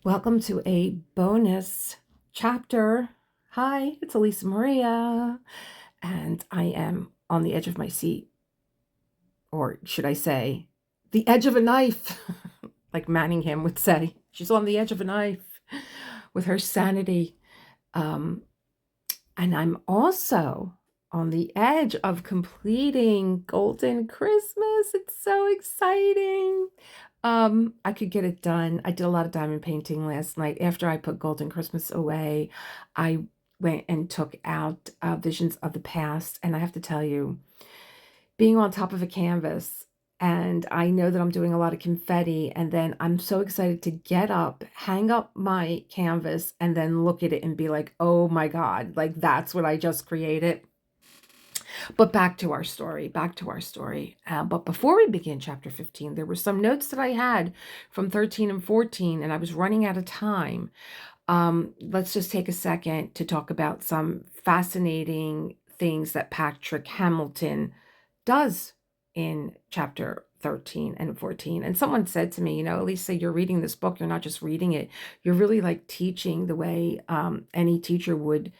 Welcome to a bonus chapter. Hi, it's Elisa Maria, and I am on the edge of my seat, or should I say, the edge of a knife, like Manningham would say. She's on the edge of a knife with her sanity. Um, and I'm also on the edge of completing Golden Christmas. It's so exciting. I could get it done. I did a lot of diamond painting last night. After I put Golden Christmas away, I went and took out Visions of the Past. And I have to tell you, being on top of a canvas, and I know that I'm doing a lot of confetti, and then I'm so excited to get up, hang up my canvas, and then look at it and be like, oh my God, like that's what I just created. But back to our story, back to our story. But before we begin chapter 15, there were some notes that I had from 13 and 14, and I was running out of time. Let's just take a second to talk about some fascinating things that Patrick Hamilton does in chapter 13 and 14. And someone said to me, Elisa, you're reading this book, you're not just reading it, you're really like teaching the way any teacher would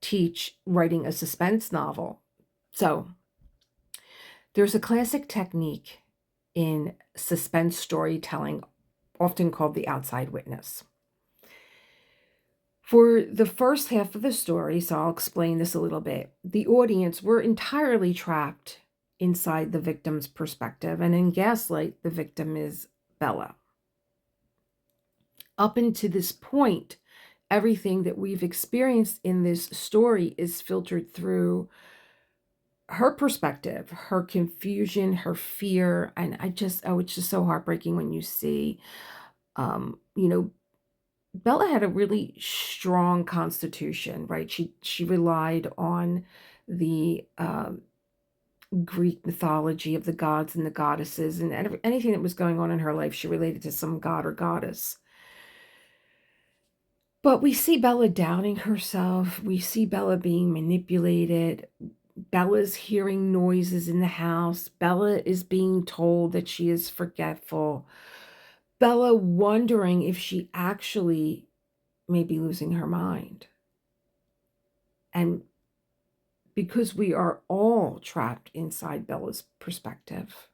teach writing a suspense novel. So there's a classic technique in suspense storytelling, often called the outside witness. For the first half of the story, so I'll explain this a little bit, the audience were entirely trapped inside the victim's perspective. And in Gaslight, the victim is Bella. Up until this point, everything that we've experienced in this story is filtered through her perspective, her confusion, her fear. And it's just so heartbreaking when you see, um, you know, Bella had a really strong constitution, right? She relied on the Greek mythology of the gods and the goddesses, and anything that was going on in her life, she related to some god or goddess. But we see Bella doubting herself. We see Bella being manipulated. Bella's hearing noises in the house. Bella is being told that she is forgetful. Bella wondering if she actually may be losing her mind. And because we are all trapped inside Bella's perspective,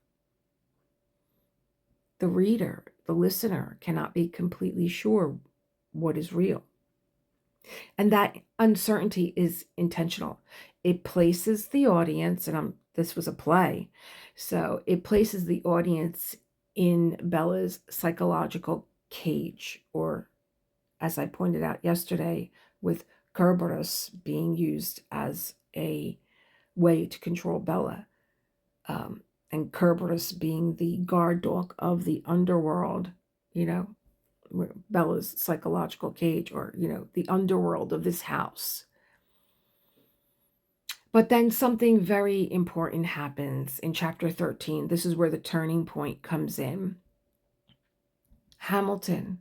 the reader, the listener, cannot be completely sure what is real. And that uncertainty is intentional. It places the audience, and this was a play, so it places the audience in Bella's psychological cage, or as I pointed out yesterday, with Kerberos being used as a way to control Bella, and Kerberos being the guard dog of the underworld, Bella's psychological cage, or, the underworld of this house. But then something very important happens in chapter 13. This is where the turning point comes in. Hamilton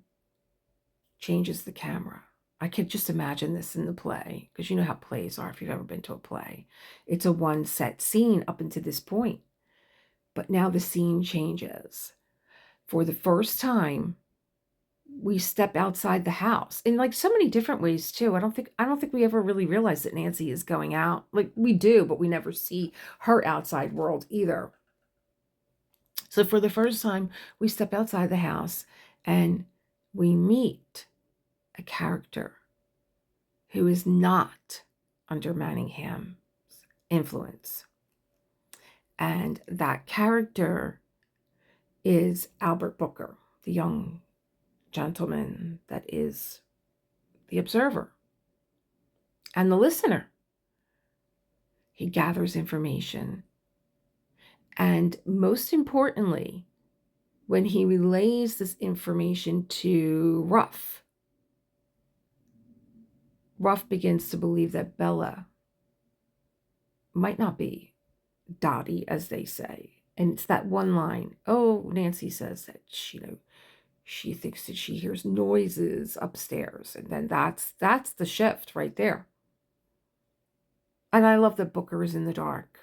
changes the camera. I could just imagine this in the play, because you know how plays are if you've ever been to a play. It's a one set scene up until this point. But now the scene changes. For the first time, we step outside the house in like so many different ways too. I don't think we ever really realize that Nancy is going out. Like we do, but we never see her outside world either. So for the first time, we step outside the house and we meet a character who is not under Manningham's influence. And that character is Albert Booker, the young gentleman that is the observer and the listener. He gathers information. And most importantly, when he relays this information to Ruff begins to believe that Bella might not be Dottie, as they say. And it's that one line. Oh, Nancy says that she thinks that she hears noises upstairs. And then that's the shift right there. And I love that Booker is in the dark,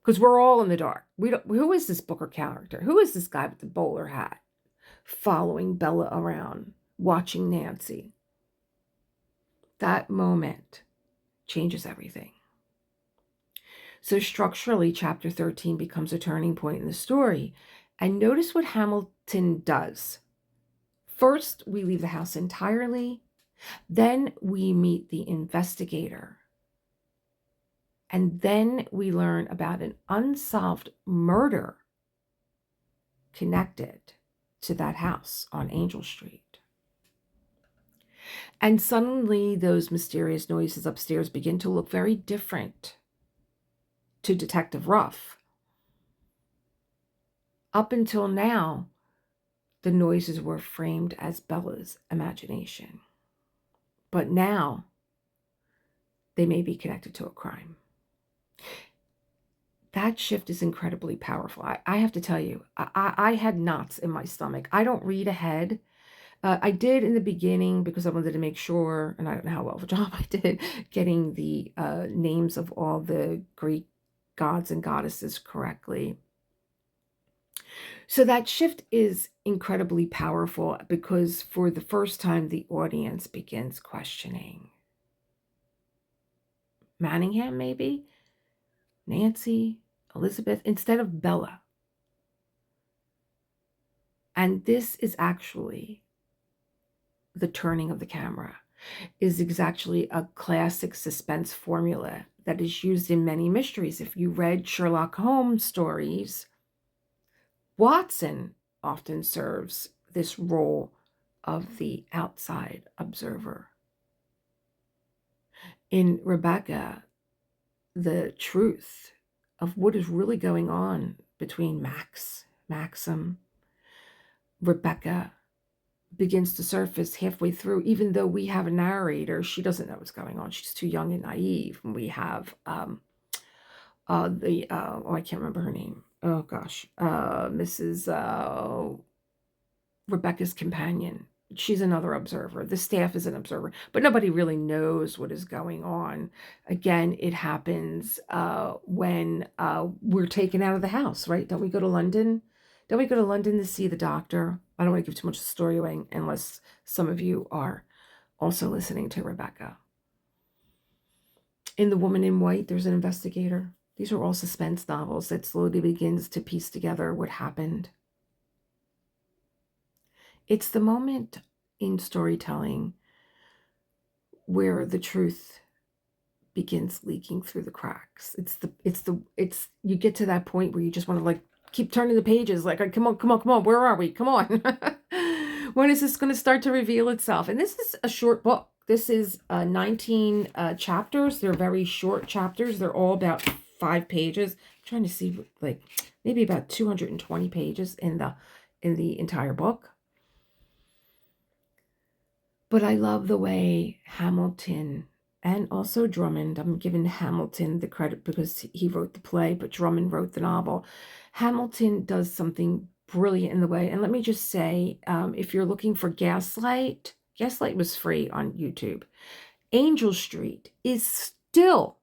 because we're all in the dark. Who is this Booker character? Who is this guy with the bowler hat? following Bella around, watching Nancy. That moment changes everything. So structurally, chapter 13 becomes a turning point in the story. And notice what Hamilton does. First, we leave the house entirely. Then we meet the investigator. And then we learn about an unsolved murder connected to that house on Angel Street. And suddenly those mysterious noises upstairs begin to look very different to Detective Ruff. Up until now, the noises were framed as Bella's imagination. But now, they may be connected to a crime. That shift is incredibly powerful. I have to tell you, I had knots in my stomach. I don't read ahead. I did in the beginning because I wanted to make sure, and I don't know how well of a job I did, getting the names of all the Greek gods and goddesses correctly. So that shift is incredibly powerful because for the first time, the audience begins questioning. Manningham, maybe? Nancy? Elizabeth? Instead of Bella. And this is actually the turning of the camera. Is exactly a classic suspense formula that is used in many mysteries. If you read Sherlock Holmes stories, Watson often serves this role of the outside observer. In Rebecca, the truth of what is really going on between Maxim, Rebecca begins to surface halfway through, even though we have a narrator, she doesn't know what's going on. She's too young and naive. And we have I can't remember her name. Oh gosh, Mrs. Rebecca's companion. She's another observer. The staff is an observer, but nobody really knows what is going on. Again, it happens when we're taken out of the house, right? Don't we go to London? Don't we go to London to see the doctor? I don't want to give too much of the story away unless some of you are also listening to Rebecca. In The Woman in White, there's an investigator. These are all suspense novels that slowly begins to piece together what happened. It's the moment in storytelling where the truth begins leaking through the cracks. You get to that point where you just want to like keep turning the pages, like, come on, where are we? Come on. When is this going to start to reveal itself? And this is a short book. This is 19 chapters. They're very short chapters. They're all about 5 pages. I'm trying to see, like, maybe about 220 pages in the entire book. But I love the way Hamilton and also Drummond, I'm giving Hamilton the credit because he wrote the play, but Drummond wrote the novel. Hamilton does something brilliant in the way. And let me just say, if you're looking for Gaslight was free on YouTube. Angel Street is still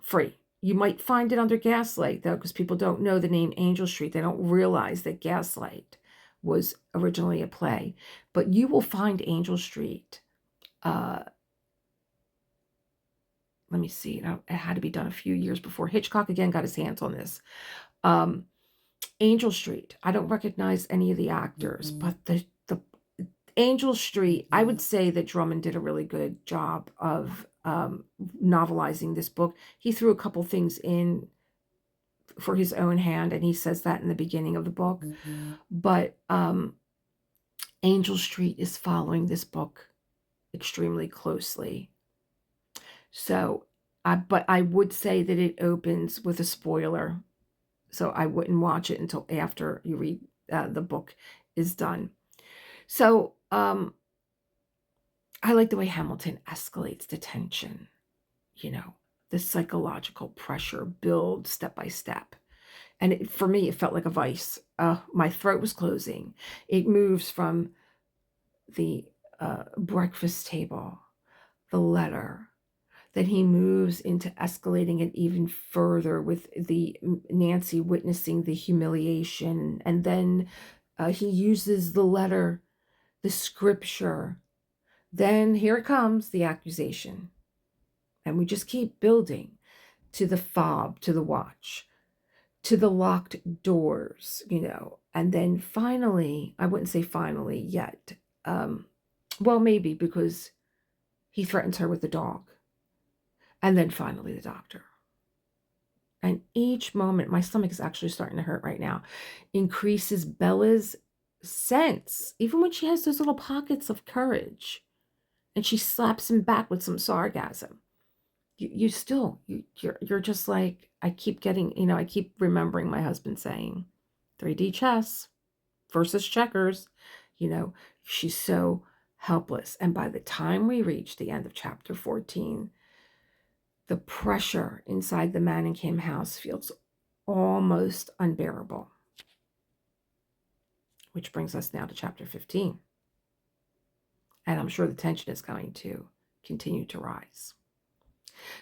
free. You might find it under Gaslight, though, because people don't know the name Angel Street. They don't realize that Gaslight was originally a play. But you will find Angel Street. Let me see. It had to be done a few years before Hitchcock again got his hands on this. Angel Street. I don't recognize any of the actors, but the Angel Street, I would say that Drummond did a really good job of novelizing this book. He threw a couple things in for his own hand, and he says that in the beginning of the book. But Angel Street is following this book extremely closely. So, but I would say that it opens with a spoiler. So I wouldn't watch it until after you read the book is done. So I like the way Hamilton escalates the tension. You know, the psychological pressure builds step by step. And for me, it felt like a vice. My throat was closing. It moves from the breakfast table, the letter. Then he moves into escalating it even further with the Nancy witnessing the humiliation, and then He uses the letter, the scripture. Then here it comes, the accusation. And we just keep building to the fob, to the watch, to the locked doors, And then finally, I wouldn't say finally yet. Well, maybe because he threatens her with the dog. And then finally the doctor. And each moment, my stomach is actually starting to hurt right now, increases Bella's sense, even when she has those little pockets of courage. And she slaps him back with some sarcasm. You're just like, I keep getting, I keep remembering my husband saying, 3D chess versus checkers. She's so helpless. And by the time we reach the end of chapter 14, the pressure inside the Manningham house feels almost unbearable. Which brings us now to chapter 15. And I'm sure the tension is going to continue to rise.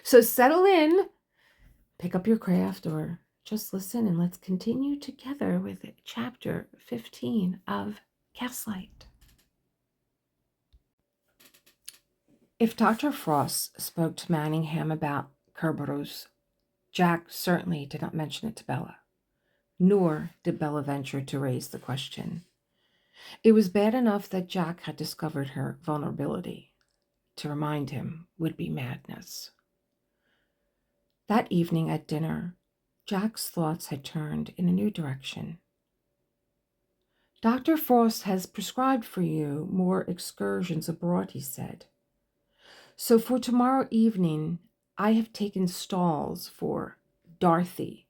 So settle in, pick up your craft, or just listen, and let's continue together with chapter 15 of Gaslight. If Dr. Frost spoke to Manningham about Kerberos, Jack certainly did not mention it to Bella, nor did Bella venture to raise the question. It was bad enough that Jack had discovered her vulnerability. To remind him would be madness. That evening at dinner, Jack's thoughts had turned in a new direction. Dr. Frost has prescribed for you more excursions abroad, he said. So for tomorrow evening, I have taken stalls for Dorothy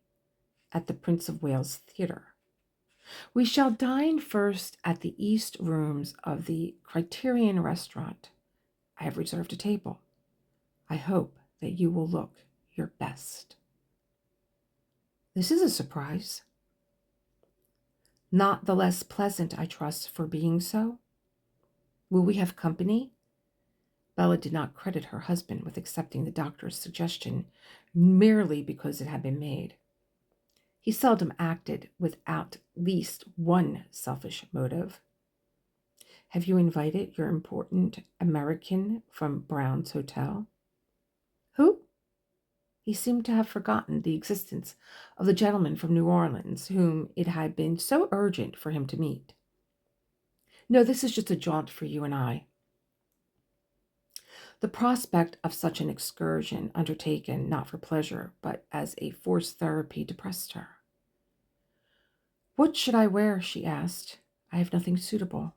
at the Prince of Wales Theatre. We shall dine first at the East Rooms of the Criterion Restaurant. I have reserved a table. I hope that you will look your best. This is a surprise. Not the less pleasant, I trust, for being so. Will we have company? Bella did not credit her husband with accepting the doctor's suggestion merely because it had been made. He seldom acted without least one selfish motive. Have you invited your important American from Brown's Hotel? Who? He seemed to have forgotten the existence of the gentleman from New Orleans whom it had been so urgent for him to meet. No, this is just a jaunt for you and I. The prospect of such an excursion, undertaken not for pleasure, but as a forced therapy, depressed her. What should I wear? She asked. I have nothing suitable.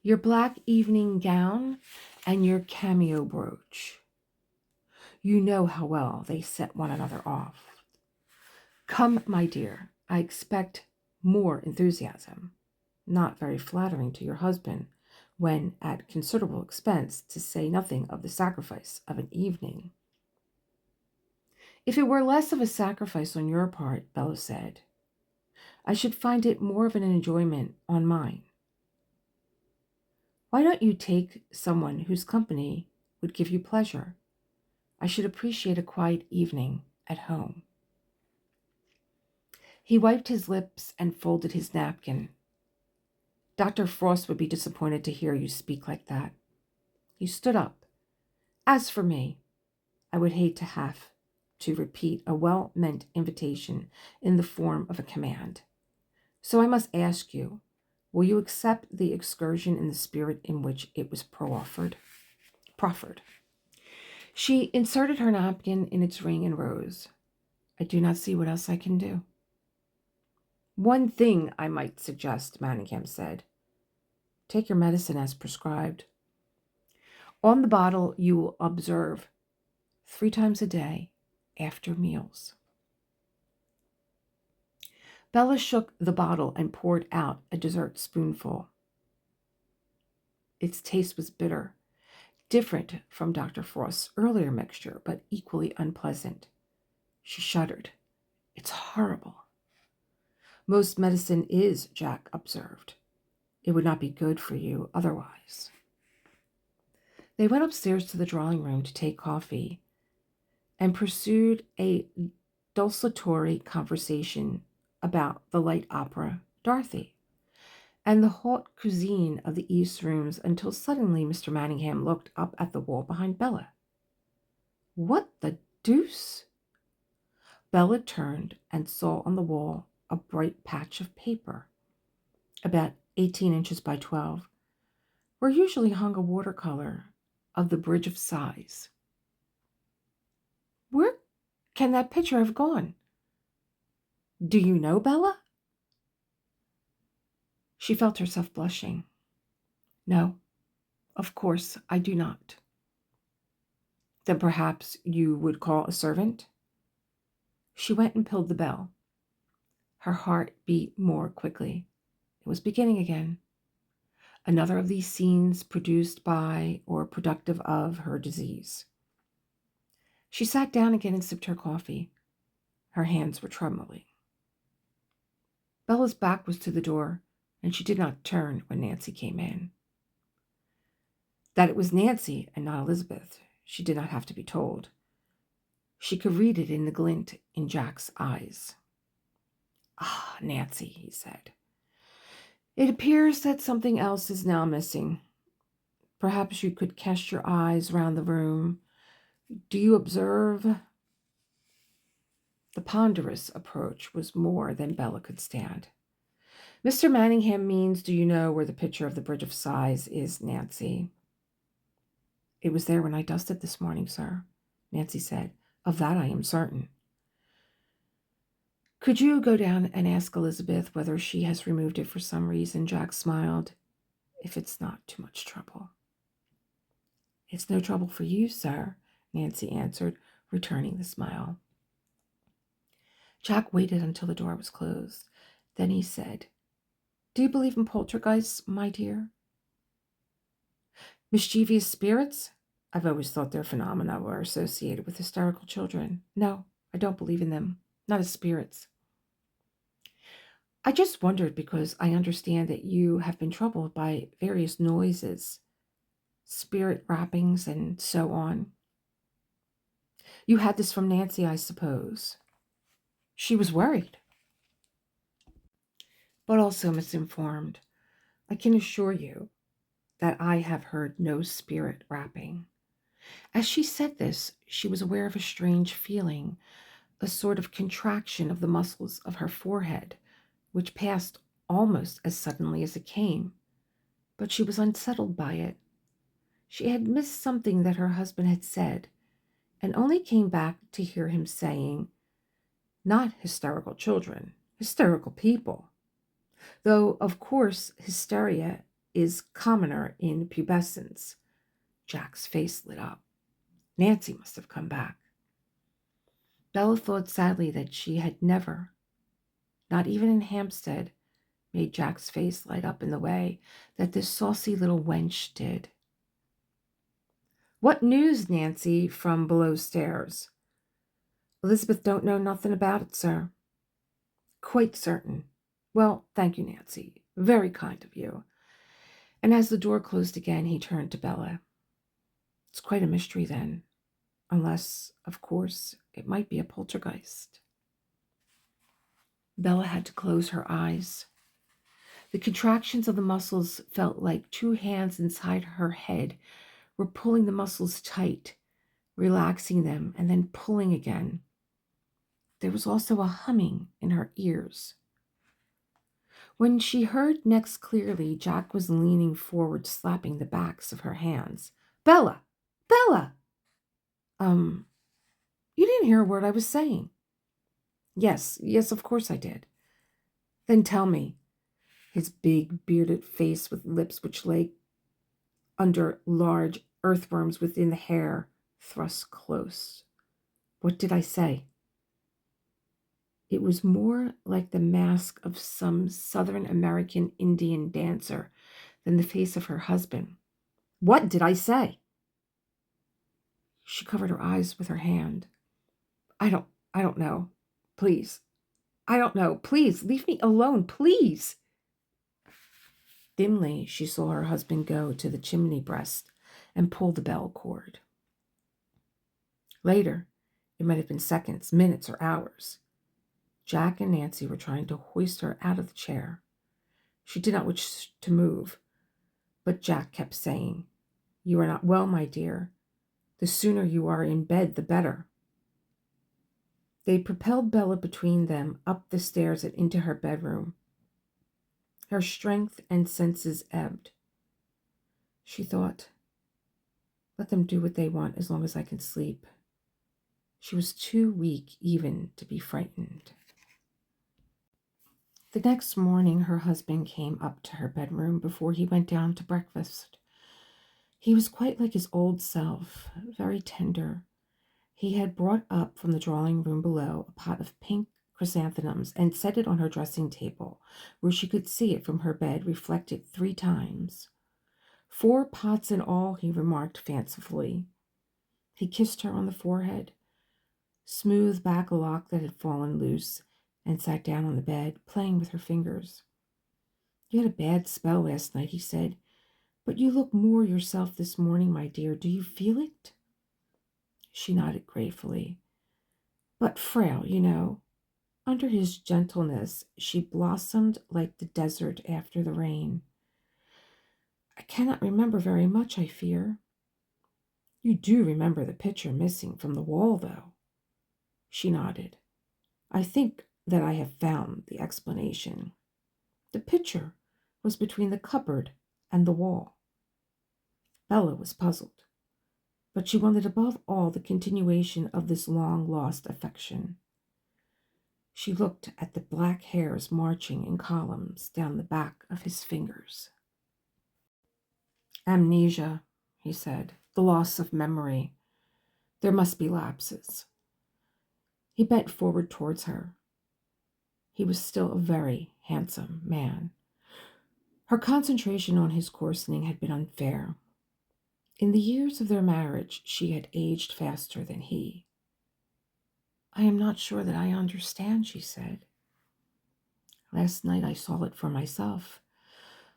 Your black evening gown and your cameo brooch. You know how well they set one another off. Come, my dear, I expect more enthusiasm. Not very flattering to your husband, when at considerable expense, to say nothing of the sacrifice of an evening. If it were less of a sacrifice on your part, Bella said, I should find it more of an enjoyment on mine. Why don't you take someone whose company would give you pleasure? I should appreciate a quiet evening at home. He wiped his lips and folded his napkin. Dr. Frost would be disappointed to hear you speak like that. He stood up. As for me, I would hate to have to repeat a well-meant invitation in the form of a command. So I must ask you, will you accept the excursion in the spirit in which it was proffered? She inserted her napkin in its ring and rose. I do not see what else I can do. One thing I might suggest, Manningham said. Take your medicine as prescribed. On the bottle, you will observe 3 times a day after meals. Bella shook the bottle and poured out a dessert spoonful. Its taste was bitter, different from Dr. Frost's earlier mixture, but equally unpleasant. She shuddered. It's horrible. Most medicine is, Jack observed. It would not be good for you otherwise. They went upstairs to the drawing room to take coffee and pursued a desultory conversation about the light opera Dorothy, and the haute cuisine of the east rooms until suddenly Mr. Manningham looked up at the wall behind Bella. What the deuce? Bella turned and saw on the wall a bright patch of paper, about 18 inches by 12, where usually hung a watercolor of the Bridge of Sighs. Where can that picture have gone? Do you know, Bella? She felt herself blushing. No, of course I do not. Then perhaps you would call a servant? She went and pulled the bell. Her heart beat more quickly. It was beginning again. Another of these scenes produced by or productive of her disease. She sat down again and sipped her coffee. Her hands were trembling. Bella's back was to the door, and she did not turn when Nancy came in. That it was Nancy and not Elizabeth, she did not have to be told. She could read it in the glint in Jack's eyes. Ah, Nancy, he said. It appears that something else is now missing. Perhaps you could cast your eyes round the room. Do you observe? The ponderous approach was more than Bella could stand. Mr. Manningham means, do you know where the picture of the Bridge of Sighs is, Nancy? It was there when I dusted this morning, sir, Nancy said. Of that I am certain. Could you go down and ask Elizabeth whether she has removed it for some reason? Jack smiled. If it's not too much trouble. It's no trouble for you, sir, Nancy answered, returning the smile. Jack waited until the door was closed. Then he said, Do you believe in poltergeists, my dear? Mischievous spirits? I've always thought their phenomena were associated with hysterical children. No, I don't believe in them, not as spirits. I just wondered because I understand that you have been troubled by various noises, spirit rappings, and so on. You had this from Nancy, I suppose. She was worried, but also misinformed. I can assure you that I have heard no spirit rapping. As she said this, she was aware of a strange feeling, a sort of contraction of the muscles of her forehead, which passed almost as suddenly as it came, but she was unsettled by it. She had missed something that her husband had said, and only came back to hear him saying, not hysterical children, hysterical people. Though, of course, hysteria is commoner in pubescence. Jack's face lit up. Nancy must have come back. Bella thought sadly that she had never, not even in Hampstead, made Jack's face light up in the way that this saucy little wench did. What news, Nancy, from below stairs? Elizabeth don't know nothing about it, sir. Quite certain. Well, thank you, Nancy. Very kind of you. And as the door closed again, he turned to Bella. It's quite a mystery, then. Unless, of course, it might be a poltergeist. Bella had to close her eyes. The contractions of the muscles felt like two hands inside her head were pulling the muscles tight, relaxing them, and then pulling again. There was also a humming in her ears. When she heard next clearly, Jack was leaning forward, slapping the backs of her hands. Bella! Bella! You didn't hear a word I was saying. Yes, of course I did. Then tell me. His big, bearded face with lips which lay under large earthworms within the hair thrust close. What did I say? It was more like the mask of some Southern American Indian dancer than the face of her husband. What did I say? She covered her eyes with her hand. I don't know. Please. I don't know. Please, leave me alone, please. Dimly, she saw her husband go to the chimney breast and pull the bell cord. Later, it might have been seconds, minutes, or hours. Jack and Nancy were trying to hoist her out of the chair. She did not wish to move, but Jack kept saying, "You are not well, my dear. The sooner you are in bed, the better." They propelled Bella between them up the stairs and into her bedroom. Her strength and senses ebbed. She thought, "Let them do what they want as long as I can sleep." She was too weak even to be frightened. The next morning, her husband came up to her bedroom before he went down to breakfast. He was quite like his old self, very tender. He had brought up from the drawing room below a pot of pink chrysanthemums and set it on her dressing table, where she could see it from her bed reflected 3 times. 4 pots in all, he remarked fancifully. He kissed her on the forehead, smoothed back a lock that had fallen loose, and sat down on the bed, playing with her fingers. "You had a bad spell last night," he said, "but you look more yourself this morning, my dear. Do you feel it?" She nodded gratefully. "But frail, you know." Under his gentleness, she blossomed like the desert after the rain. "I cannot remember very much, I fear." "You do remember the picture missing from the wall, though?" She nodded. "I think that I have found the explanation. The picture was between the cupboard and the wall." Bella was puzzled, but she wanted above all the continuation of this long-lost affection. She looked at the black hairs marching in columns down the back of his fingers. "Amnesia," he said, "the loss of memory. There must be lapses." He bent forward towards her. He was still a very handsome man. Her concentration on his coarsening had been unfair. In the years of their marriage, she had aged faster than he. "I am not sure that I understand," she said. "Last night I saw it for myself.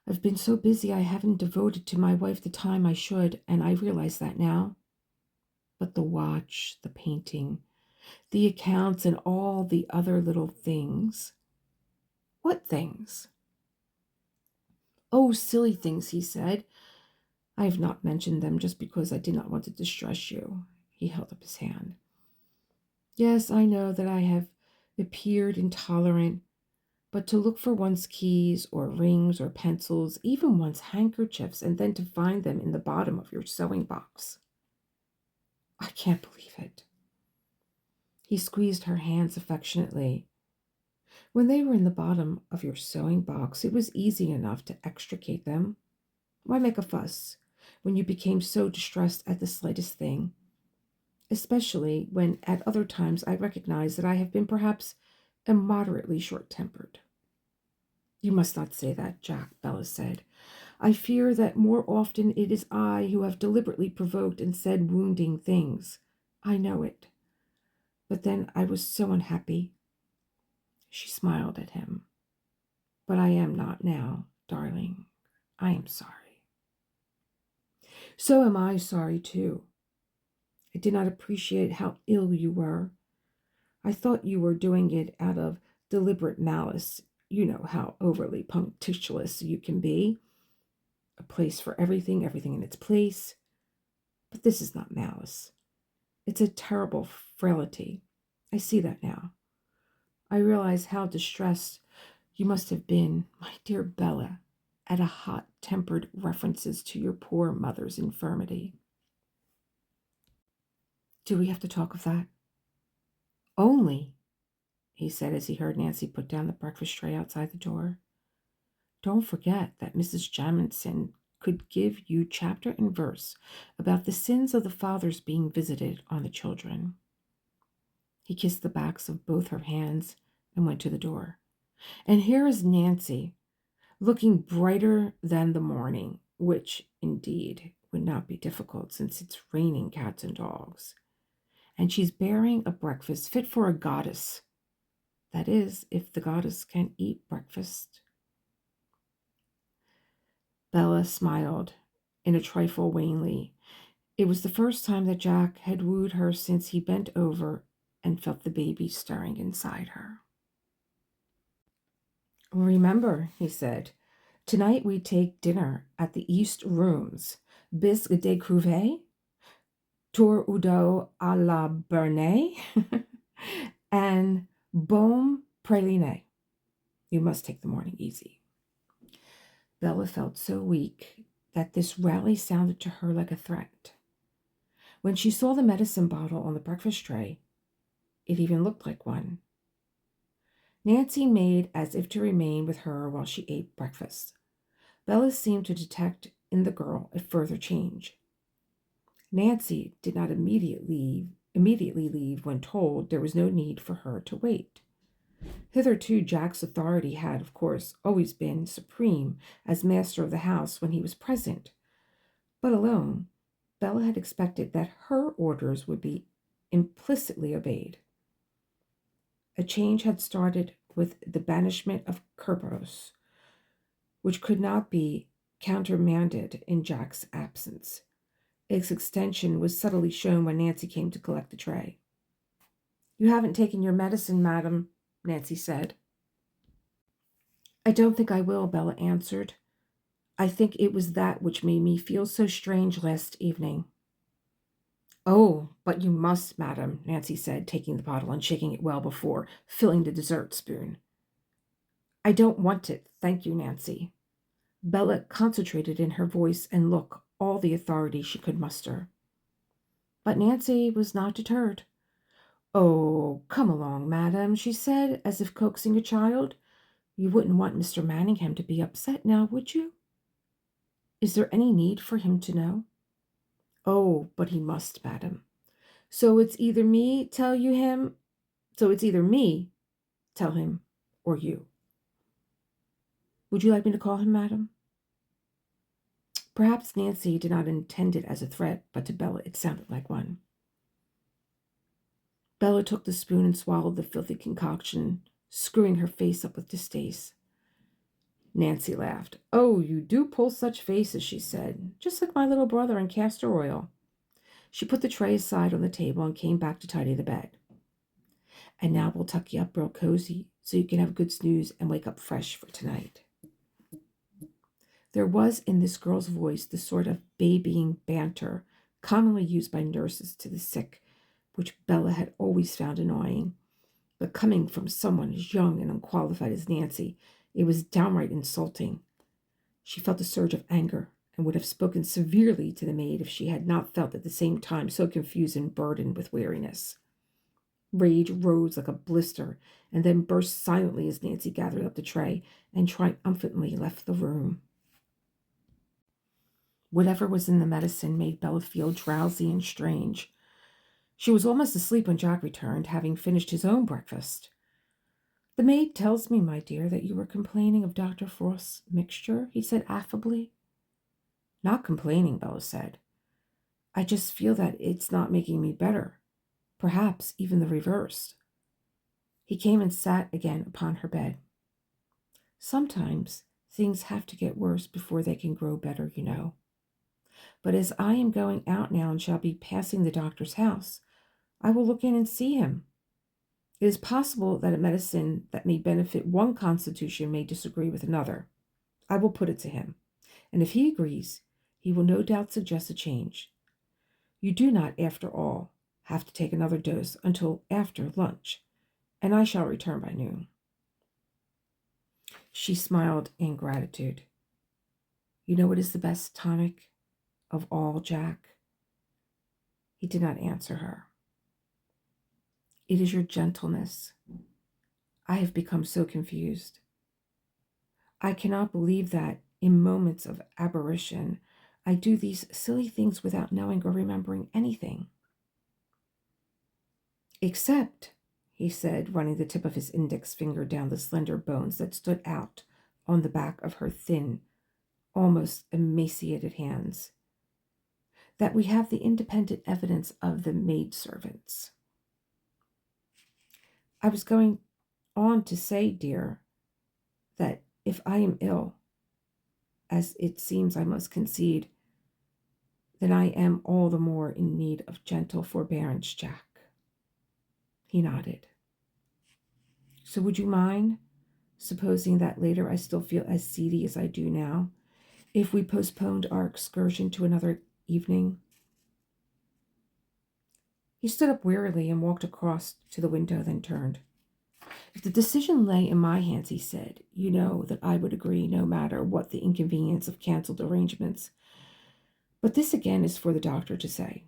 I've been so busy I haven't devoted to my wife the time I should, and I realize that now. But the watch, the painting, the accounts, and all the other little things." "What things?" "Oh, silly things," he said. "I have not mentioned them just because I did not want to distress you." He held up his hand. "Yes, I know that I have appeared intolerant, but to look for one's keys or rings or pencils, even one's handkerchiefs, and then to find them in the bottom of your sewing box. I can't believe it." He squeezed her hands affectionately. "When they were in the bottom of your sewing box, it was easy enough to extricate them. Why make a fuss when you became so distressed at the slightest thing? Especially when at other times I recognize that I have been perhaps immoderately short-tempered." "You must not say that, Jack," Bella said. "I fear that more often it is I who have deliberately provoked and said wounding things. I know it. But then I was so unhappy." She smiled at him. "But I am not now, darling. I am sorry." "So am I sorry, too. I did not appreciate how ill you were. I thought you were doing it out of deliberate malice. You know how overly punctilious you can be. A place for everything, everything in its place. But this is not malice. It's a terrible frailty. I see that now. I realize how distressed you must have been, my dear Bella, at a hot-tempered references to your poor mother's infirmity." "Do we have to talk of that?" "Only," he said as he heard Nancy put down the breakfast tray outside the door. "Don't forget that Mrs. Jamison could give you chapter and verse about the sins of the fathers being visited on the children." He kissed the backs of both her hands and went to the door. "And here is Nancy, looking brighter than the morning," which, indeed, would not be difficult since it's raining cats and dogs. "And she's bearing a breakfast fit for a goddess. That is, if the goddess can eat breakfast." Bella smiled in a trifle wanly. It was the first time that Jack had wooed her since he bent over and felt the baby stirring inside her. "Remember," he said, Tonight we take dinner at the East Rooms. Bisque de Crouvet, tour Udo à la Bernay, and Baume Praline. You must take the morning easy. Bella felt so weak that this rally sounded to her like a threat. When she saw the medicine bottle on the breakfast tray, it even looked like one. Nancy made as if to remain with her while she ate breakfast. Bella seemed to detect in the girl a further change. Nancy did not immediately leave when told there was no need for her to wait. Hitherto, Jack's authority had, of course, always been supreme as master of the house when he was present. But alone, Bella had expected that her orders would be implicitly obeyed. A change had started with the banishment of Kerberos, which could not be countermanded in Jack's absence. Its extension was subtly shown when Nancy came to collect the tray. "You haven't taken your medicine, madam," Nancy said. "I don't think I will," Bella answered. "I think it was that which made me feel so strange last evening." "Oh, but you must, madam," Nancy said, taking the bottle and shaking it well before filling the dessert spoon. "I don't want it, thank you, Nancy." Bella concentrated in her voice and look all the authority she could muster. But Nancy was not deterred. "Oh, come along, madam," she said, as if coaxing a child. "You wouldn't want Mr. Manningham to be upset now, would you? Is there any need for him to know?" "Oh, but he must, madam. So it's either me, tell him, or you. Would you like me to call him, madam?" Perhaps Nancy did not intend it as a threat, but to Bella it sounded like one. Bella took the spoon and swallowed the filthy concoction, screwing her face up with distaste. Nancy laughed. "Oh, you do pull such faces," she said, "just like my little brother in castor oil." She put the tray aside on the table and came back to tidy the bed. "And now we'll tuck you up real cozy so you can have a good snooze and wake up fresh for tonight." There was in this girl's voice the sort of babying banter commonly used by nurses to the sick, which Bella had always found annoying. But coming from someone as young and unqualified as Nancy, it was downright insulting. She felt a surge of anger and would have spoken severely to the maid if she had not felt at the same time so confused and burdened with weariness. Rage rose like a blister and then burst silently as Nancy gathered up the tray and triumphantly left the room. Whatever was in the medicine made Bella feel drowsy and strange. She was almost asleep when Jack returned, having finished his own breakfast. "The maid tells me, my dear, that you were complaining of Dr. Frost's mixture," he said affably. "Not complaining," Bella said. "I just feel that it's not making me better. Perhaps even the reverse." He came and sat again upon her bed. "Sometimes things have to get worse before they can grow better, you know. But as I am going out now and shall be passing the doctor's house, I will look in and see him. It is possible that a medicine that may benefit one constitution may disagree with another. I will put it to him, and if he agrees, he will no doubt suggest a change. You do not, after all, have to take another dose until after lunch, and I shall return by noon." She smiled in gratitude. "You know what is the best tonic of all, Jack?" He did not answer her. "It is your gentleness. I have become so confused. I cannot believe that, in moments of aberration, I do these silly things without knowing or remembering anything. Except," he said, running the tip of his index finger down the slender bones that stood out on the back of her thin, almost emaciated hands, "that we have the independent evidence of the maidservants. I was going on to say, dear, that if I am ill, as it seems I must concede, then I am all the more in need of gentle forbearance, Jack." He nodded. "So would you mind supposing that later I still feel as seedy as I do now, if we postponed our excursion to another evening? He stood up wearily and walked across to the window, then turned. If the decision lay in my hands, he said, you know that I would agree no matter what the inconvenience of cancelled arrangements. But this again is for the doctor to say.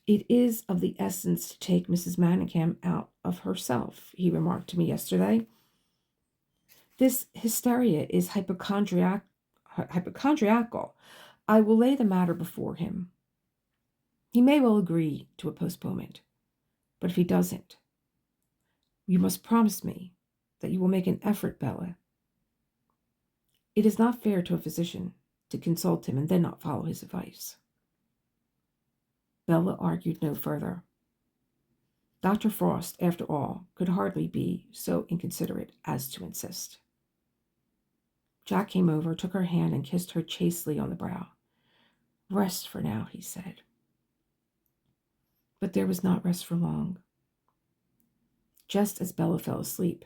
It is of the essence to take Mrs. Manningham out of herself, he remarked to me yesterday. This hysteria is hypochondriacal. I will lay the matter before him. He may well agree to a postponement, but if he doesn't, you must promise me that you will make an effort, Bella. It is not fair to a physician to consult him and then not follow his advice. Bella argued no further. Dr. Frost, after all, could hardly be so inconsiderate as to insist. Jack came over, took her hand, and kissed her chastely on the brow. Rest for now, he said. But there was not rest for long. Just as Bella fell asleep,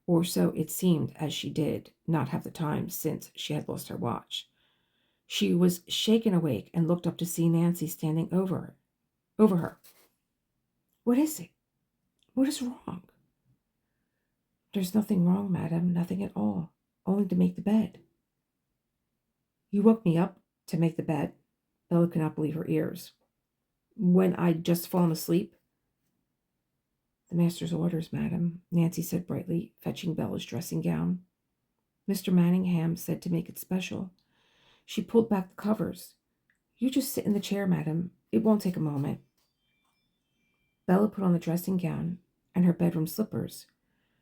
or so it seemed, as she did not have the time since she had lost her watch, she was shaken awake and looked up to see Nancy standing over her. What is it? What is wrong? There's nothing wrong, madam, nothing at all, only to make the bed. You woke me up to make the bed? Bella could not believe her ears. When I'd just fallen asleep? The master's orders, madam, Nancy said brightly, fetching Bella's dressing gown. Mr. Manningham said to make it special. She pulled back the covers. You just sit in the chair, madam. It won't take a moment. Bella put on the dressing gown and her bedroom slippers.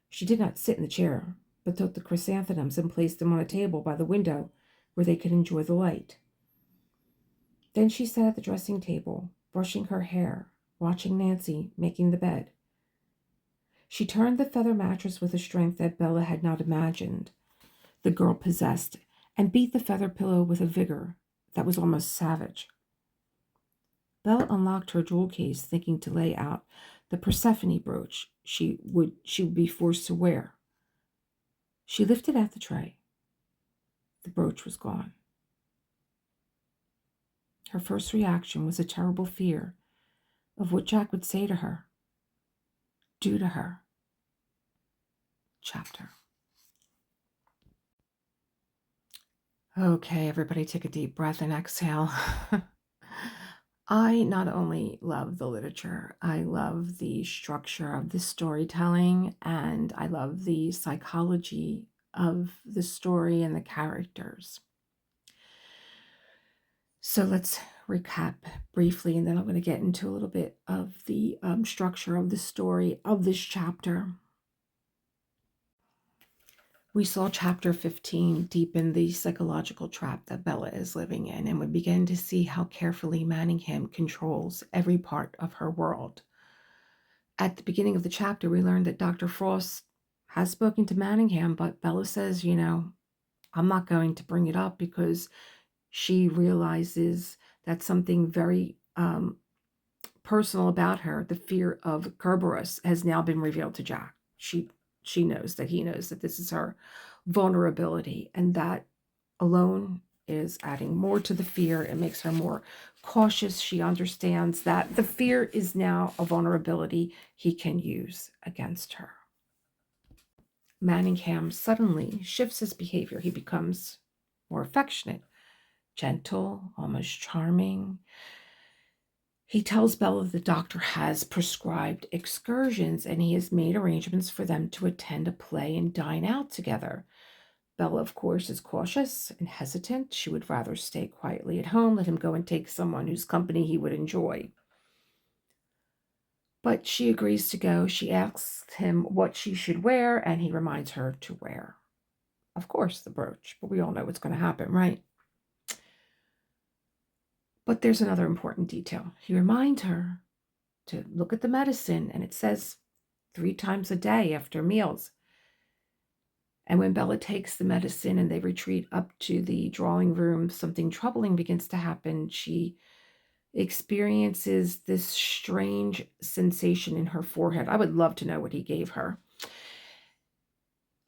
She did not sit in the chair, but took the chrysanthemums and placed them on a table by the window where they could enjoy the light. Then she sat at the dressing table, brushing her hair, watching Nancy making the bed. She turned the feather mattress with a strength that Bella had not imagined the girl possessed, and beat the feather pillow with a vigor that was almost savage. Bella unlocked her jewel case, thinking to lay out the Persephone brooch she would be forced to wear. She lifted out the tray. The brooch was gone. Her first reaction was a terrible fear of what Jack would say to her, do to her. Chapter. Okay, everybody take a deep breath and exhale. I not only love the literature, I love the structure of the storytelling, and I love the psychology of the story and the characters. So let's recap briefly, and then I'm going to get into a little bit of the structure of the story of this chapter. We saw chapter 15 deepen the psychological trap that Bella is living in, and we begin to see how carefully Manningham controls every part of her world. At the beginning of the chapter, we learned that Dr. Frost has spoken to Manningham, but Bella says, I'm not going to bring it up because she realizes that something very personal about her, the fear of Kerberos, has now been revealed to Jack. She knows that he knows that this is her vulnerability, and that alone is adding more to the fear. It makes her more cautious. She understands that the fear is now a vulnerability he can use against her. Manningham suddenly shifts his behavior. He becomes more affectionate, gentle, almost charming. He tells Bella the doctor has prescribed excursions, and he has made arrangements for them to attend a play and dine out together. Bella, of course, is cautious and hesitant. She would rather stay quietly at home, let him go and take someone whose company he would enjoy. But she agrees to go. She asks him what she should wear, and he reminds her to wear, of course, the brooch. But we all know what's going to happen, right? But there's another important detail. He reminds her to look at the medicine, and it says 3 times a day after meals. And when Bella takes the medicine and they retreat up to the drawing room, something troubling begins to happen. She experiences this strange sensation in her forehead. I would love to know what he gave her.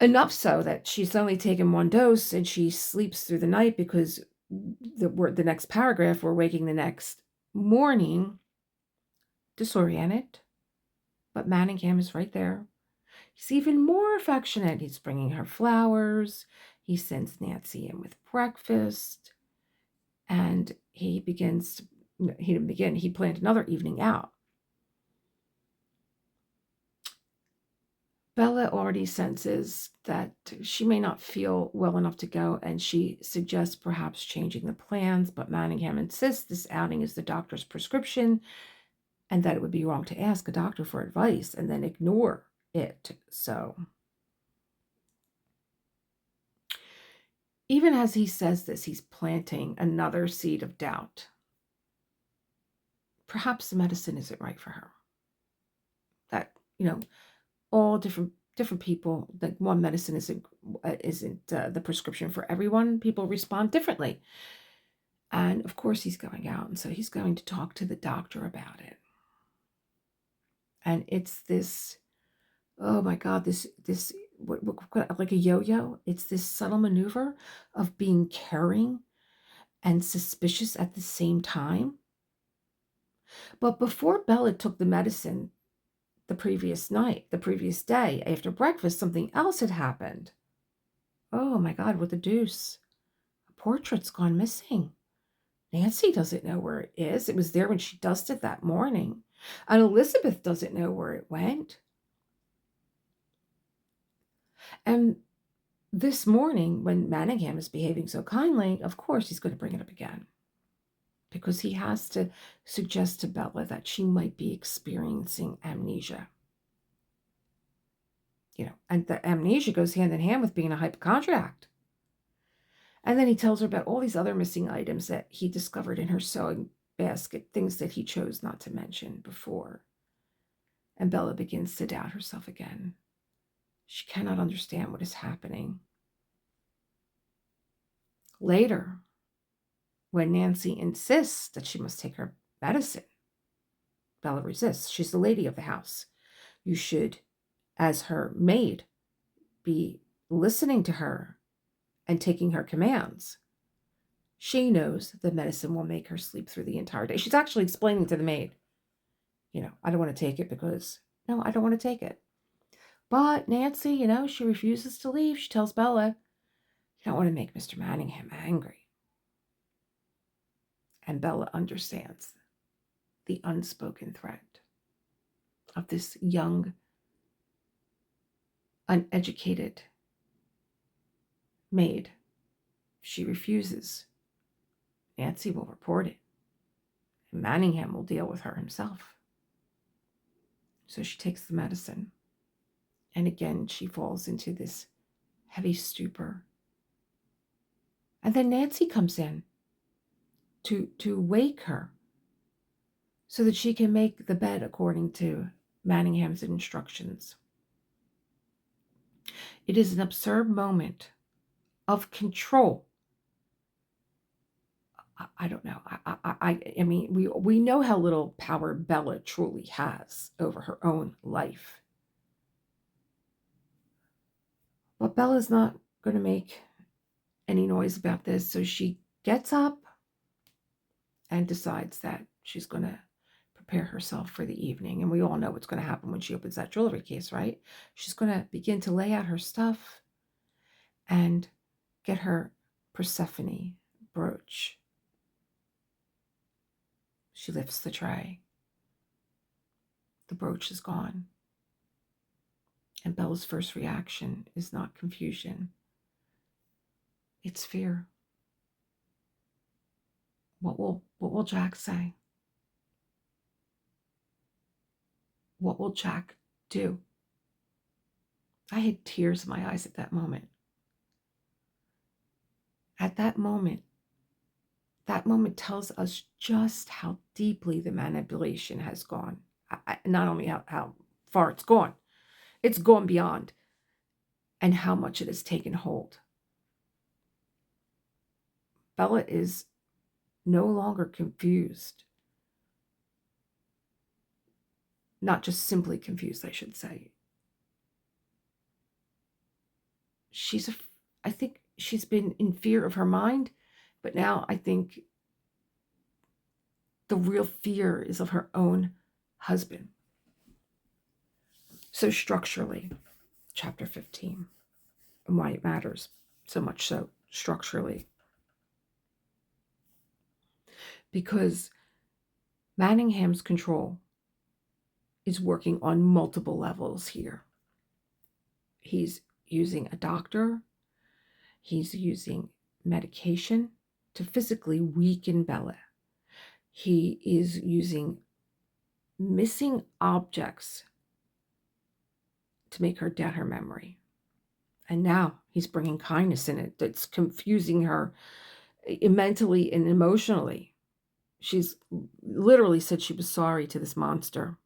Enough so that she's only taken one dose and she sleeps through the night because the next paragraph, we're waking the next morning disoriented. But Manningham is right there. He's even more affectionate. He's bringing her flowers. He sends Nancy in with breakfast. And he didn't begin, he planned another evening out. Bella already senses that she may not feel well enough to go, and she suggests perhaps changing the plans, but Manningham insists this outing is the doctor's prescription and that it would be wrong to ask a doctor for advice and then ignore it. So, even as he says this, he's planting another seed of doubt. Perhaps the medicine isn't right for her. That, all different people, like one medicine isn't the prescription for everyone. People respond differently. And of course he's going out, and so he's going to talk to the doctor about it. And it's this, oh my God, this like a yo-yo. It's this subtle maneuver of being caring and suspicious at the same time. But before Bella took the medicine the previous day, after breakfast, something else had happened. Oh my God, what the deuce? A portrait's gone missing. Nancy doesn't know where it is. It was there when she dusted that morning. And Elizabeth doesn't know where it went. And this morning, when Manningham is behaving so kindly, of course he's going to bring it up again. Because he has to suggest to Bella that she might be experiencing amnesia. And the amnesia goes hand in hand with being a hypochondriac. And then he tells her about all these other missing items that he discovered in her sewing basket, things that he chose not to mention before. And Bella begins to doubt herself again. She cannot understand what is happening. Later, when Nancy insists that she must take her medicine, Bella resists. She's the lady of the house. You should, as her maid, be listening to her and taking her commands. She knows the medicine will make her sleep through the entire day. She's actually explaining to the maid, I don't want to take it because, no, I don't want to take it. But Nancy, she refuses to leave. She tells Bella, you don't want to make Mr. Manningham angry. And Bella understands the unspoken threat of this young, uneducated maid. If she refuses, Nancy will report it, and Manningham will deal with her himself. So she takes the medicine, and again she falls into this heavy stupor. And then Nancy comes in to wake her so that she can make the bed according to Manningham's instructions. It is an absurd moment of control. I don't know. I mean, we know how little power Bella truly has over her own life. But Bella's not going to make any noise about this, so she gets up and decides that she's going to prepare herself for the evening. And we all know what's going to happen when she opens that jewelry case, right? She's going to begin to lay out her stuff and get her Persephone brooch. She lifts the tray. The brooch is gone. And Bella's first reaction is not confusion. It's fear. What will Jack say? What will Jack do? I had tears in my eyes at that moment. At that moment tells us just how deeply the manipulation has gone. Not only how far it's gone beyond, and how much it has taken hold. Bella is no longer confused. Not just simply confused, I should say. I think she's been in fear of her mind, but now I think the real fear is of her own husband. So structurally, chapter 15, and why it matters so much so structurally. Because Manningham's control is working on multiple levels here. He's using a doctor. He's using medication to physically weaken Bella. He is using missing objects to make her doubt her memory. And now he's bringing kindness in it that's confusing her mentally and emotionally. She's literally said she was sorry to this monster.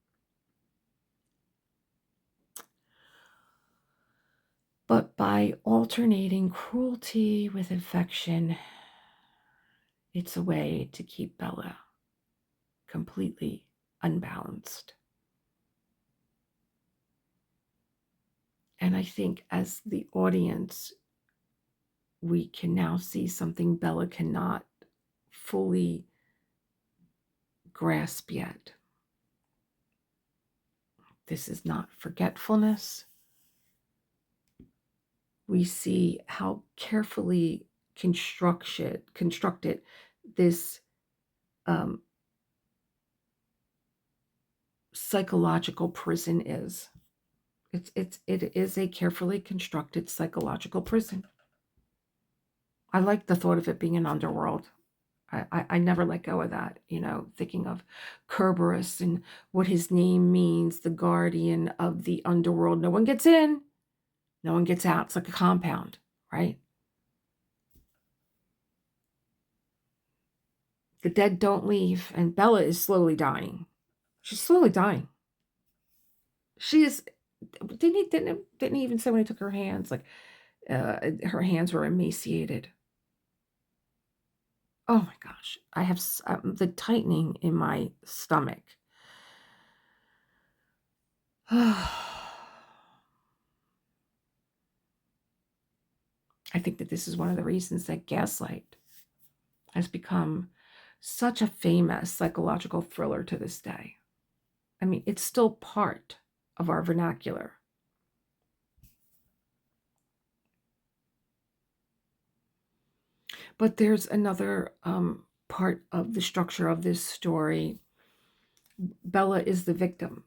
But by alternating cruelty with affection, it's a way to keep Bella completely unbalanced. And I think as the audience, we can now see something Bella cannot fully grasp yet. This is not forgetfulness. We see how carefully constructed this psychological prison is. It is a carefully constructed psychological prison. I like the thought of it being an underworld. I never let go of that, thinking of Kerberos and what his name means, the guardian of the underworld. No one gets in, no one gets out. It's like a compound, right? The dead don't leave, and Bella is slowly dying. She's slowly dying. She is. Didn't he even say when he took her hands, like her hands were emaciated. Oh my gosh, I have the tightening in my stomach. I think that this is one of the reasons that Gaslight has become such a famous psychological thriller to this day. I mean, it's still part of our vernacular. But there's another part of the structure of this story. Bella is the victim.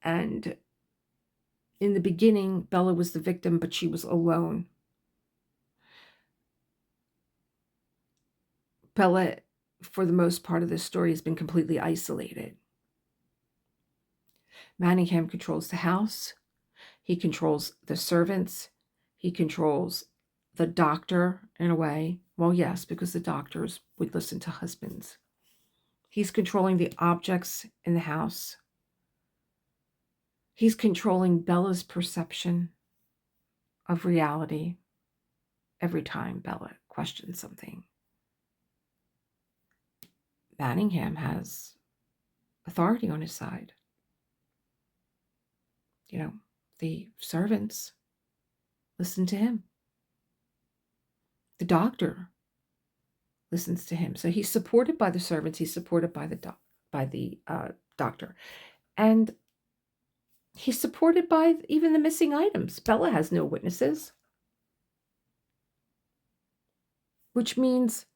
And in the beginning, Bella was the victim, but she was alone. Bella, for the most part of this story, has been completely isolated. Manningham controls the house. He controls the servants. He controls the doctor in a way. Well, yes, because the doctors would listen to husbands. He's controlling the objects in the house. He's controlling Bella's perception of reality every time Bella questions something. Manningham has authority on his side. The servants listen to him. The doctor listens to him. So he's supported by the servants. He's supported by the doctor. And he's supported by even the missing items. Bella has no witnesses. Which means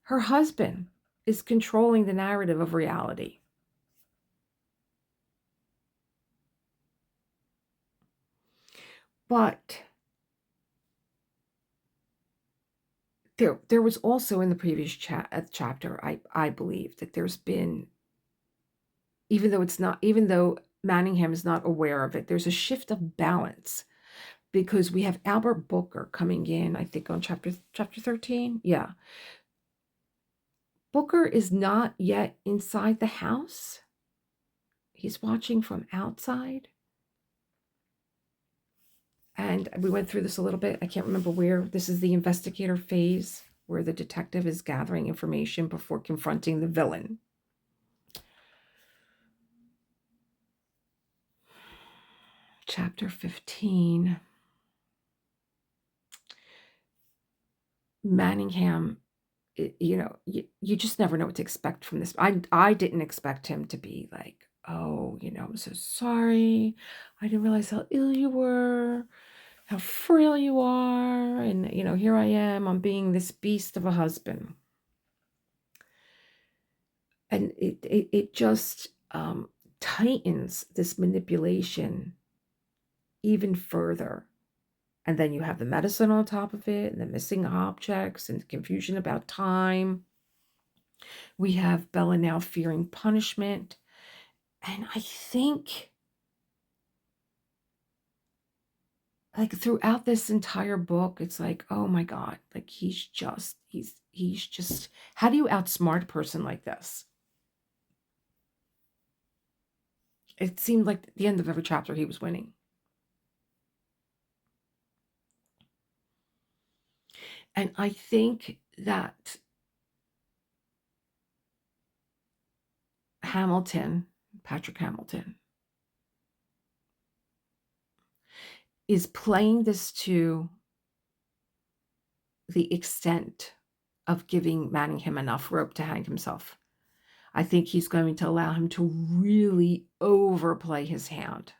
her husband is controlling the narrative of reality. But there was also in the previous chapter, I believe that there's been, even though Manningham is not aware of it, there's a shift of balance, because we have Albert Booker coming in, I think on chapter 13. Yeah. Booker is not yet inside the house. He's watching from outside. And we went through this a little bit. I can't remember where. This is the investigator phase where the detective is gathering information before confronting the villain. Chapter 15. Manningham, you just never know what to expect from this. I didn't expect him to be like, oh, I'm so sorry. I didn't realize how ill you were, how frail you are. And, here I am, I'm being this beast of a husband. And it just tightens this manipulation even further. And then you have the medicine on top of it, and the missing objects, and the confusion about time. We have Bella now fearing punishment. And I think, like, throughout this entire book, it's like, oh my God, like he's just, how do you outsmart a person like this? It seemed like at the end of every chapter he was winning. And I think that Patrick Hamilton, is playing this to the extent of giving Manningham enough rope to hang himself. I think he's going to allow him to really overplay his hand.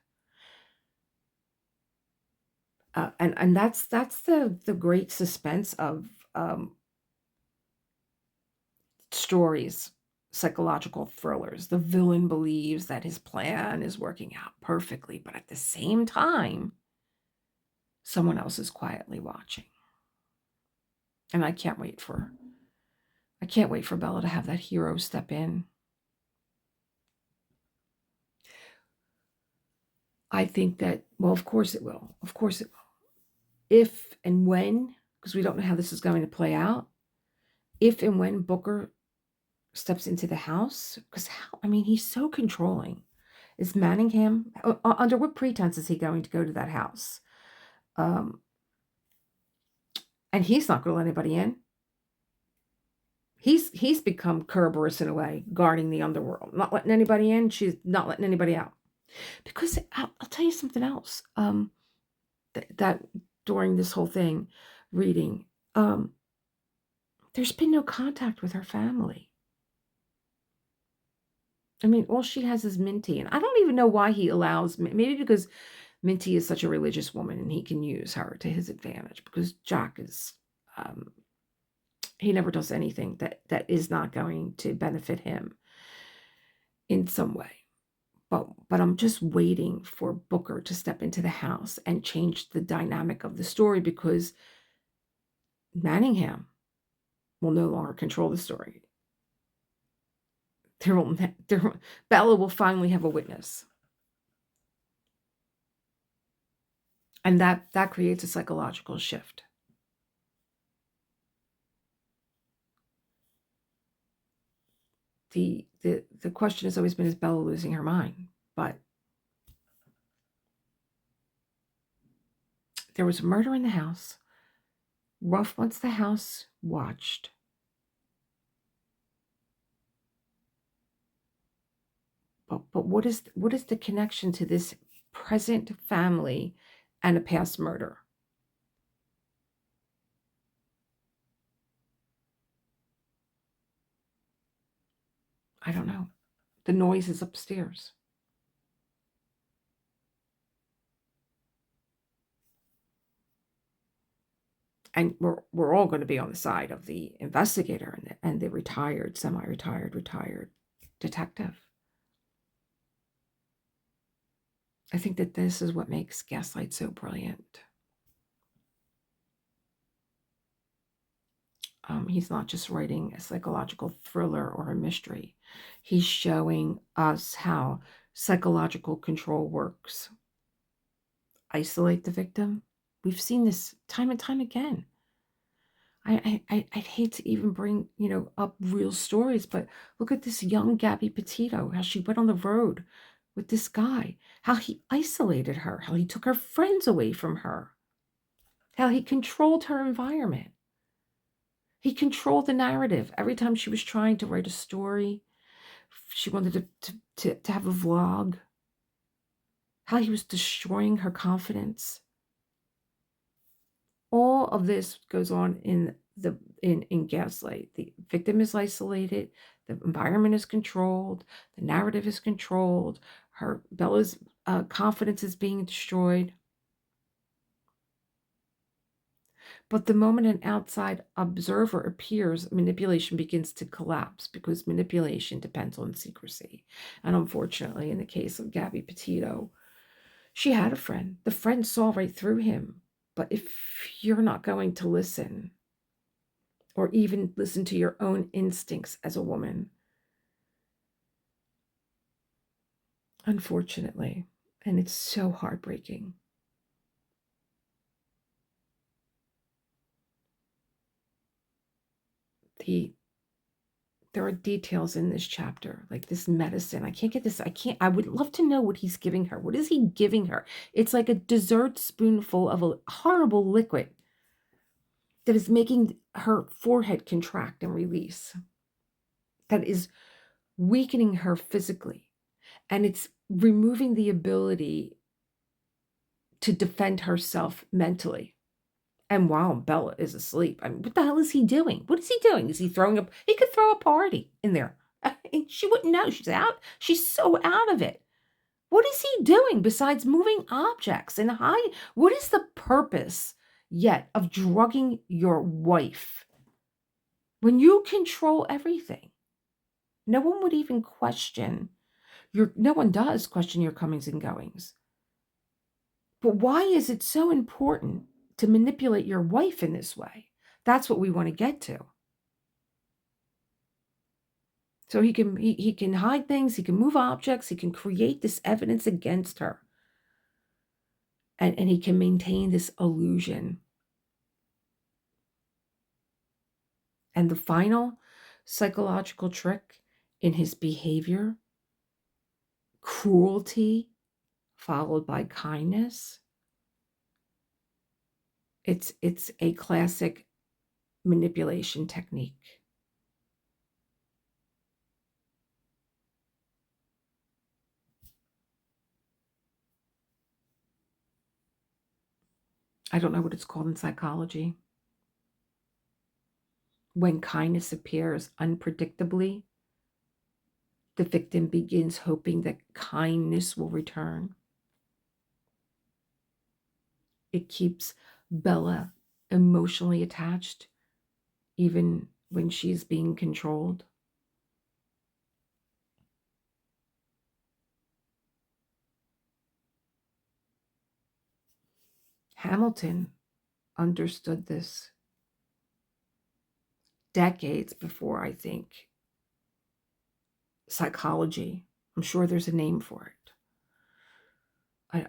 And that's the great suspense of stories, psychological thrillers. The villain believes that his plan is working out perfectly, but at the same time, someone else is quietly watching. And I can't wait for Bella to have that hero step in. I think that, well, of course it will. Of course it will. If and when, because we don't know how this is going to play out, if and when Booker steps into the house, because he's so controlling. Is Manningham, under what pretense is he going to go to that house? And he's not going to let anybody in. He's become Kerberos in a way, guarding the underworld, not letting anybody in. She's not letting anybody out. Because I'll tell you something else. That during this whole thing, reading, there's been no contact with her family. All she has is Minty, and I don't even know why he allows. Maybe because Minty is such a religious woman, and he can use her to his advantage. Because Jack is, he never does anything that is not going to benefit him in some way. But I'm just waiting for Booker to step into the house and change the dynamic of the story, because Manningham will no longer control the story. Bella will finally have a witness. And that creates a psychological shift. The question has always been, is Bella losing her mind? But there was a murder in the house. Ruff wants the house watched. But what is the connection to this present family and a past murder? I don't know. The noise is upstairs. And we're all going to be on the side of the investigator and the retired, semi-retired, retired detective. I think that this is what makes Gaslight so brilliant. He's not just writing a psychological thriller or a mystery. He's showing us how psychological control works. Isolate the victim. We've seen this time and time again. I'd hate to even bring, up real stories, but look at this young Gabby Petito, how she went on the road with this guy, how he isolated her, how he took her friends away from her, how he controlled her environment. He controlled the narrative. Every time she was trying to write a story, she wanted to have a vlog, how he was destroying her confidence. All of this goes on in Gaslight. The victim is isolated, the environment is controlled, the narrative is controlled, Bella's confidence is being destroyed. But the moment an outside observer appears, manipulation begins to collapse because manipulation depends on secrecy. And unfortunately, in the case of Gabby Petito, she had a friend. The friend saw right through him. But if you're not going to listen, or even listen to your own instincts as a woman, unfortunately, and it's so heartbreaking. There are details in this chapter, like this medicine. I would love to know what he's giving her. What is he giving her? It's like a dessert spoonful of a horrible liquid that is making her forehead contract and release, that is weakening her physically, and it's removing the ability to defend herself mentally. And while Bella is asleep, I mean, what the hell is he doing? What is he doing? Is he throwing up? He could throw a party in there. She wouldn't know. She's out. She's so out of it. What is he doing besides moving objects and hide? What is the purpose yet of drugging your wife when you control everything? No one would even question no one does question your comings and goings. But why is it so important to manipulate your wife in this way? That's what we want to get to. So he can hide things, he can move objects, he can create this evidence against her. And he can maintain this illusion. And the final psychological trick in his behavior, cruelty followed by kindness. It's a classic manipulation technique. I don't know what it's called in psychology. When kindness appears unpredictably, the victim begins hoping that kindness will return. It keeps Bella emotionally attached, even when she's being controlled. Hamilton understood this decades before, I think, psychology. I'm sure there's a name for it.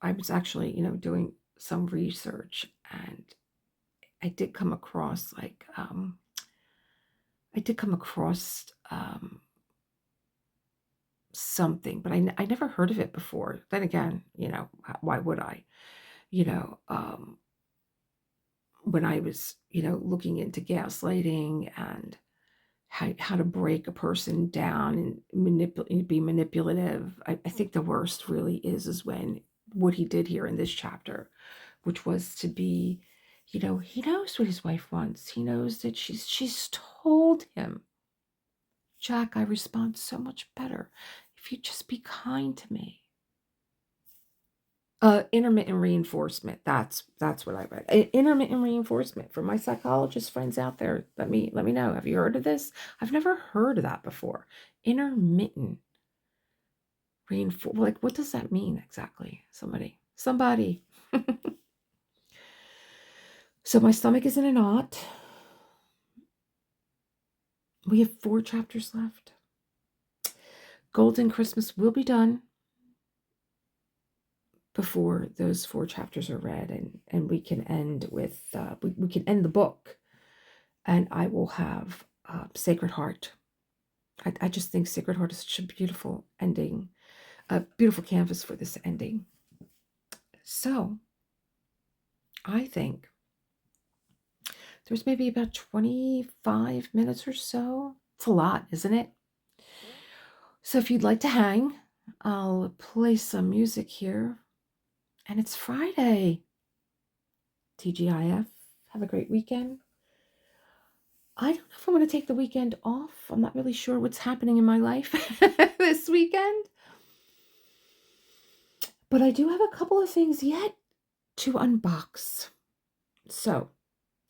I was actually, doing some research, and I did come across something, but I never heard of it before. Then again, why would I? You know, um, when I was, looking into gaslighting and how to break a person down and be manipulative, I think the worst really is when what he did here in this chapter, which was to be, he knows what his wife wants. He knows that she's told him, Jack, I respond so much better if you just be kind to me. Intermittent reinforcement. That's what I read. Intermittent reinforcement. For my psychologist friends out there, let me know. Have you heard of this? I've never heard of that before. Intermittent reinforce. Like, what does that mean exactly? Somebody. So my stomach is in a knot. We have 4 chapters left. Golden Christmas will be done before those 4 chapters are read, and we can end with we can end the book, and I will have Sacred Heart. I just think Sacred Heart is such a beautiful ending, a beautiful canvas for this ending. So I think there's maybe about 25 minutes or so. It's a lot, isn't it? So if you'd like to hang, I'll play some music here. And it's Friday. TGIF. Have a great weekend. I don't know if I'm going to take the weekend off. I'm not really sure what's happening in my life this weekend. But I do have a couple of things yet to unbox. So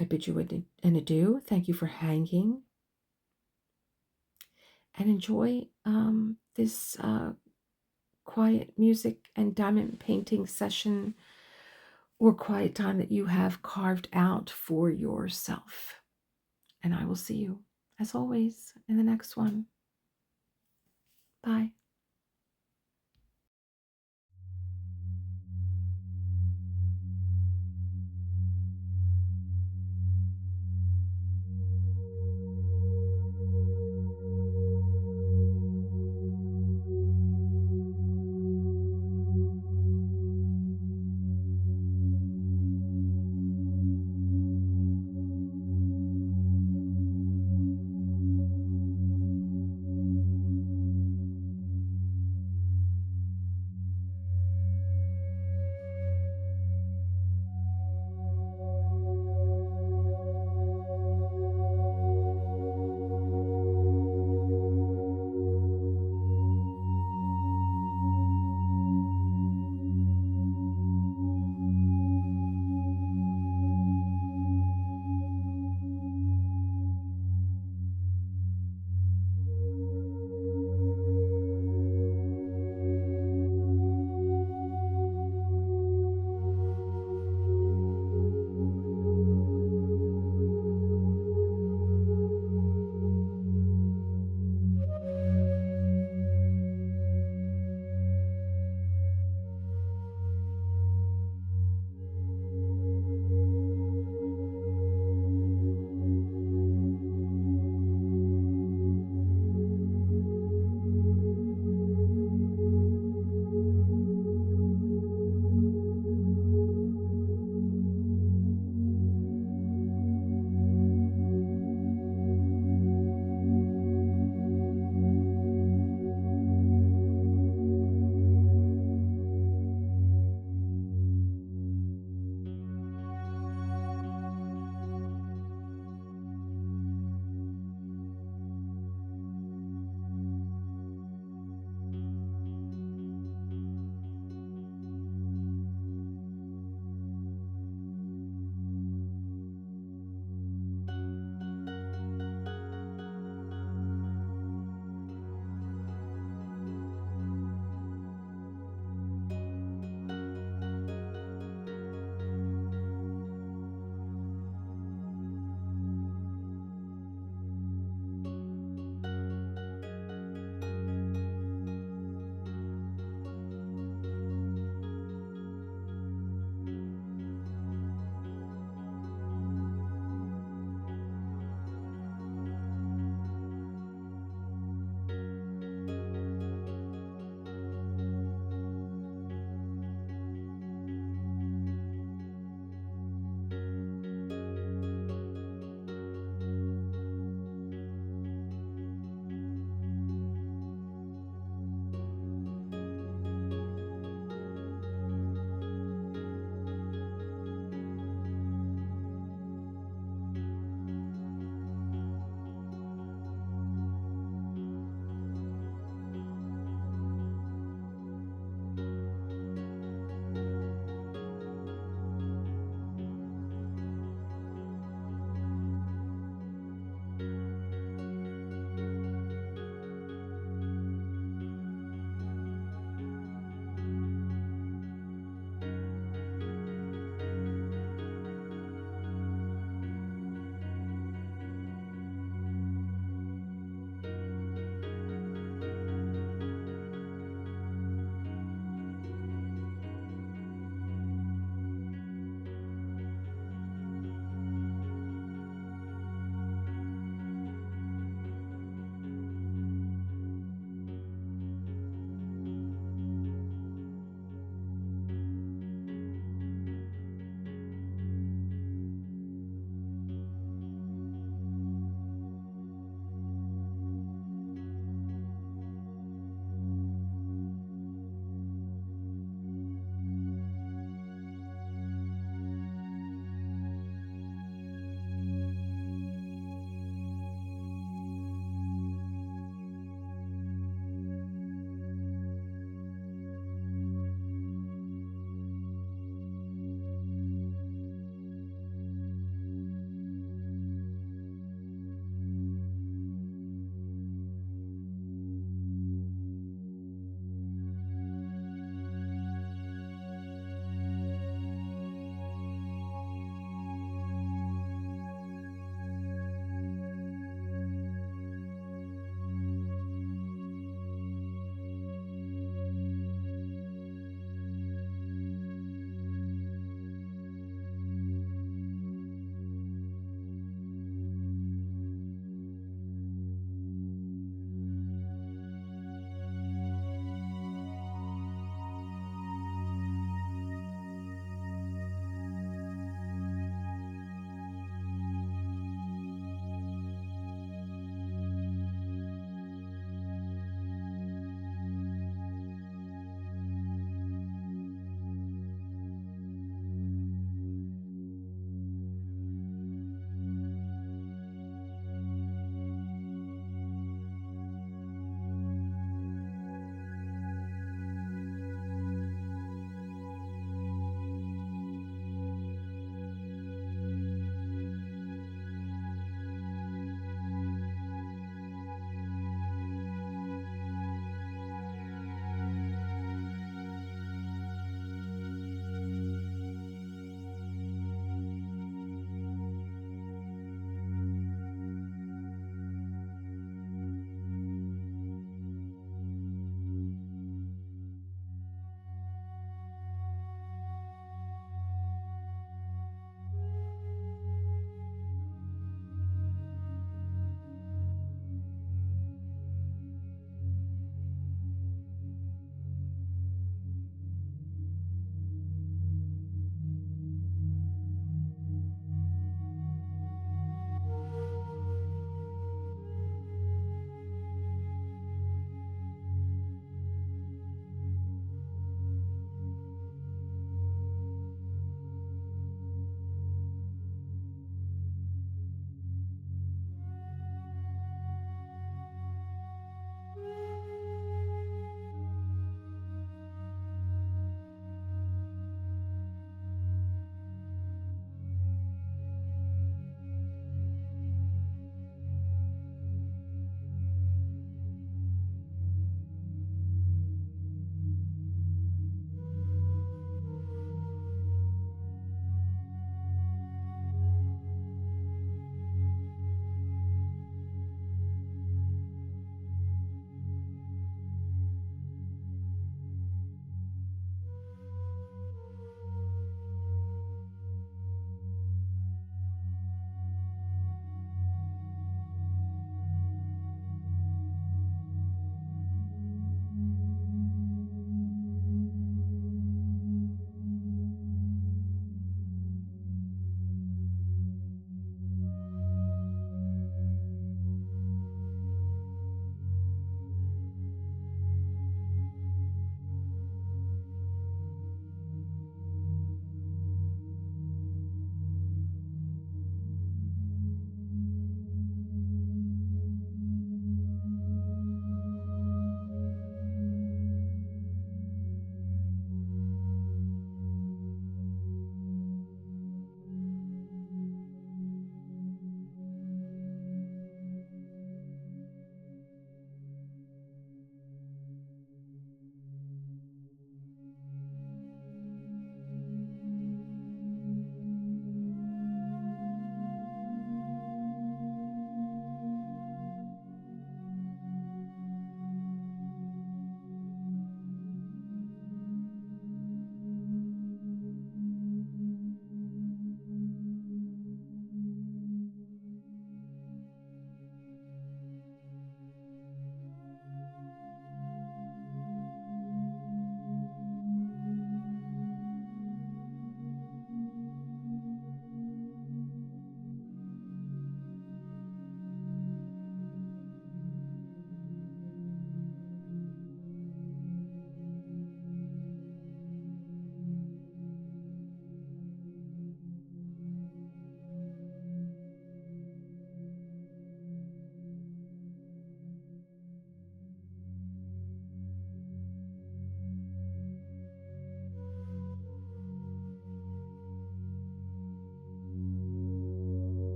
I bid you an adieu. Thank you for hanging. And enjoy this quiet music and diamond painting session or quiet time that you have carved out for yourself. And I will see you, as always, in the next one. Bye.